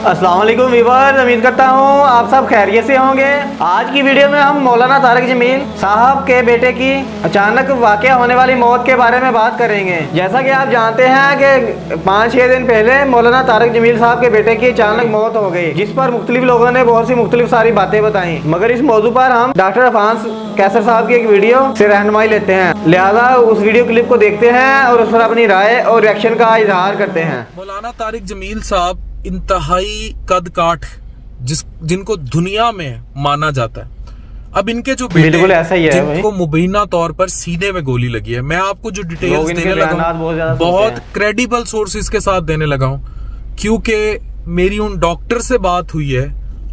अस्सलाम वालेकुम वीवर, उम्मीद करता हूँ आप सब खैरियत से होंगे। आज की वीडियो में हम मौलाना तारिक जमील साहब के बेटे की अचानक वाक़या होने वाली मौत के बारे में बात करेंगे। जैसा कि आप जानते हैं कि 5-6 दिन पहले मौलाना तारिक जमील साहब के बेटे की अचानक मौत हो गई, जिस पर मुख्तलिफ लोगों ने बहुत सी मुख्तलिफ सारी बातें बताई। मगर इस मौजू पर हम डॉक्टर अफान कैसर साहब की एक वीडियो से रहनुमाई लेते हैं, लिहाजा उस वीडियो क्लिप को देखते हैं और उस पर अपनी राय और रिएक्शन का इजहार करते हैं। मौलाना तारिक जमील साहब इंतहाई कद काठ जिनको दुनिया में माना जाता है। अब इनके जो बेटे बिल्कुल ऐसा ही है, जिनको मुबीना तौर पर सीने में गोली लगी है, मैं आपको जो डिटेल्स देने लगा हूं बहुत क्रेडिबल सोर्सेज के साथ देने लगा हूं, क्योंकि मेरी उन डॉक्टर से बात हुई है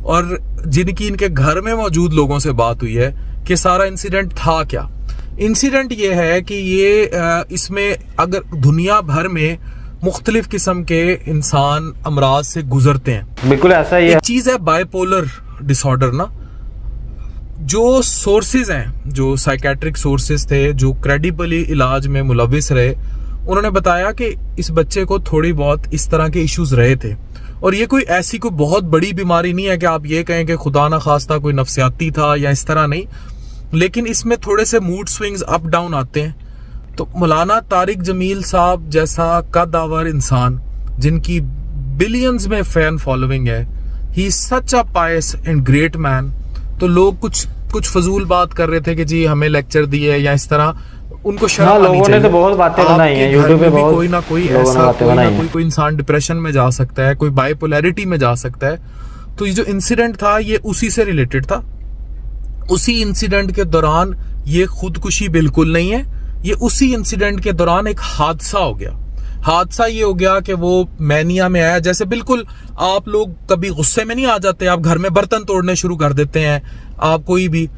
और जिनकी इनके घर में मौजूद लोगों से बात हुई है कि सारा इंसिडेंट था क्या। इंसिडेंट ये है कि ये इसमें अगर दुनिया भर में मुख्तलिफ किस्म के इंसान अमराज से गुजरते हैं, बिल्कुल ऐसा ही है। एक चीज है बाइपोलर डिसऑर्डर ना। जो सोर्सेज हैं, जो साइकेट्रिक सोर्सेज थे, जो क्रेडिबली इलाज में मुलविस रहे, उन्होंने बताया कि इस बच्चे को थोड़ी बहुत इस तरह के इश्यूज रहे थे। और ये कोई ऐसी कोई बहुत बड़ी बीमारी नहीं है कि आप ये कहें कि खुदा ना खास्ता कोई नफ्सियाती था या इस तरह नहीं, लेकिन इसमें थोड़े से मूड स्विंग्स अप डाउन आते हैं। तो मौलाना तारिक जमील साहब जैसा कदावर इंसान जिनकी बिलियंस में फैन फॉलोइंग है, he is such a pious and great man. तो लोग कुछ फजूल बात कर रहे थे कि जी हमें लेक्चर दिए या इस तरह, उनको शर्म आनी चाहिए। लोगों ने तो बहुत बातें बनाई हैं यूट्यूब पे, बहुत कोई ना कोई ऐसा कोई इंसान डिप्रेशन में जा सकता है, कोई बाइपोलैरिटी में जा सकता है। तो ये जो इंसिडेंट था ये उसी से रिलेटेड था। उसी इंसिडेंट के दौरान ये खुदकुशी बिल्कुल नहीं है, ये उसी इंसिडेंट के दौरान एक हादसा हो गया। हादसा ये हो गया कि वो मैनिया में आया। जैसे बिल्कुल आप लोग कभी गुस्से में नहीं आ जाते, आप घर में बर्तन तोड़ने शुरू कर देते हैं, आप कोई भी,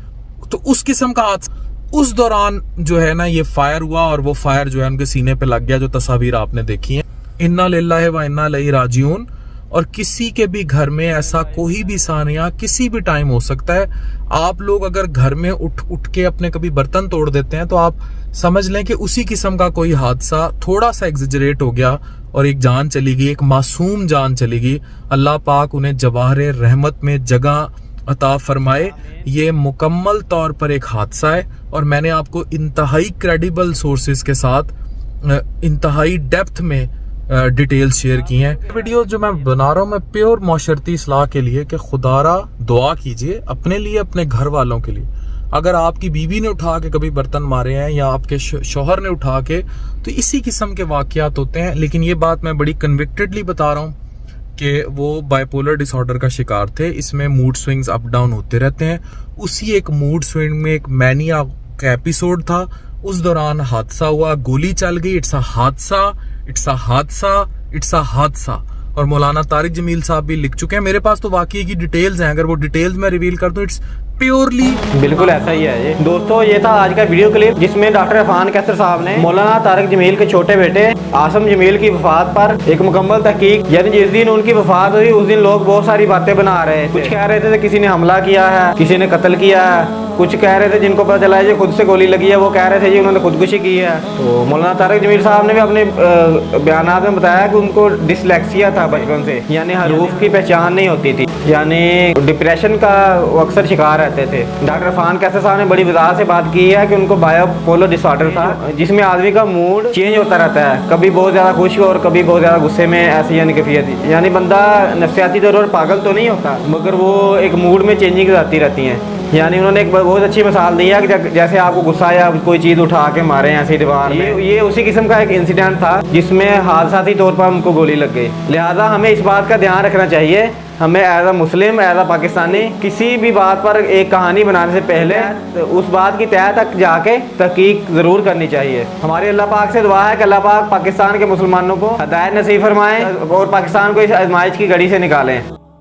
तो उस किस्म का हादसा। उस दौरान जो है ना ये फायर हुआ और वो फायर जो है उनके सीने पे लग गया, जो तस्वीर आपने देखी है। इन्ना लिल्लाहि व इन्ना इलैहि राजिऊन। और किसी के भी घर में ऐसा कोई भी सानिया किसी भी टाइम हो सकता है। आप लोग अगर घर में उठ के अपने कभी बर्तन तोड़ देते हैं तो आप समझ लें कि उसी किस्म का कोई हादसा थोड़ा सा एग्जेजरेट हो गया और एक जान चली गई, एक मासूम जान चली गई। अल्लाह पाक उन्हें जवाहरे रहमत में जगह अता फरमाए। ये मुकम्मल तौर पर एक हादसा है और मैंने आपको इंतहाई क्रेडिबल सोर्सेज के साथ इंतहाई डेप्थ में डिटेल्स शेयर की हैं। वीडियो जो मैं बना रहा हूँ मैं प्योर माशरती इस्लाह के लिए कि खुदारा दुआ कीजिए अपने लिए, अपने घर वालों के लिए। अगर आपकी बीवी ने उठा के कभी बर्तन मारे हैं या आपके शौहर ने उठा के, तो इसी किस्म के वाकयात होते हैं। लेकिन ये बात मैं बड़ी कन्विक्टेडली बता रहा हूँ कि वो बाइपोलर डिसऑर्डर का शिकार थे। इसमें मूड स्विंग्स अप डाउन होते रहते हैं। उसी एक मूड स्विंग में एक मैनिया का एपिसोड था, उस दौरान हादसा हुआ, गोली चल गई। इट्स अ हादसा, इट्स अ हादसा, इट्स अ हादसा। और मौलाना तारिक जमील साहब भी लिख चुके हैं। मेरे पास तो वाकई की डिटेल्स हैं, अगर वो डिटेल्स मैं रिवील कर दूं इट्स प्योरली बिल्कुल ऐसा ही है। ये दोस्तों ये था आज का वीडियो क्लिप, जिसमें डॉक्टर अफान कैसर साहब ने मौलाना तारिक जमील के छोटे बेटे आसम जमील की वफात पर एक मुकम्मल तहकीक, यानी जिस दिन उनकी वफात हुई उस दिन लोग बहुत सारी बातें बना रहे हैं। कुछ कह रहे थे किसी ने हमला किया है, किसी ने कत्ल किया है, कुछ कह रहे थे जिनको पता चला है जी खुद से गोली लगी है, वो कह रहे थे जी उन्होंने खुदकुशी की है। तो मौलाना तारिक जमील साहब ने भी अपने बयानात में बताया कि उनको डिसलेक्सिया था बचपन से, यानी हरूफ की पहचान नहीं होती थी, यानी डिप्रेशन का वो अक्सर शिकार रहते थे। डॉक्टर अफान कैसर साहब ने बड़ी वजाहत से बात की है कि उनको बायोपोलर डिसऑर्डर था, जिसमें आदमी का मूड चेंज होता रहता है, कभी बहुत ज़्यादा खुश और कभी बहुत ज़्यादा गुस्से में, ऐसी यानी कैफियत। यानी बंदा नफ्सियाती तौर पर पागल तो नहीं होता, मगर वो एक मूड में चेंजिंग आती रहती हैं। यानी उन्होंने एक बहुत अच्छी मिसाल दी है कि जैसे आपको गुस्सा या कोई चीज़ उठा के मारे हैं ऐसी दीवार में, ये उसी किस्म का एक इंसिडेंट था जिसमें हादसाती तौर पर उनको गोली लग गई। लिहाजा हमें इस बात का ध्यान रखना चाहिए, हमें as a Muslim, as a Pakistani, किसी भी बात पर एक कहानी बनाने से पहले तो उस बात की तह तक जाके तहकीक ज़रूर करनी चाहिए। हमारी अल्लाह पाक से दुआ है कि अल्लाह पाक पाकिस्तान के मुसलमानों को हिदायत नसीब फरमाएं और पाकिस्तान को इस आजमाइश की घड़ी से निकालें।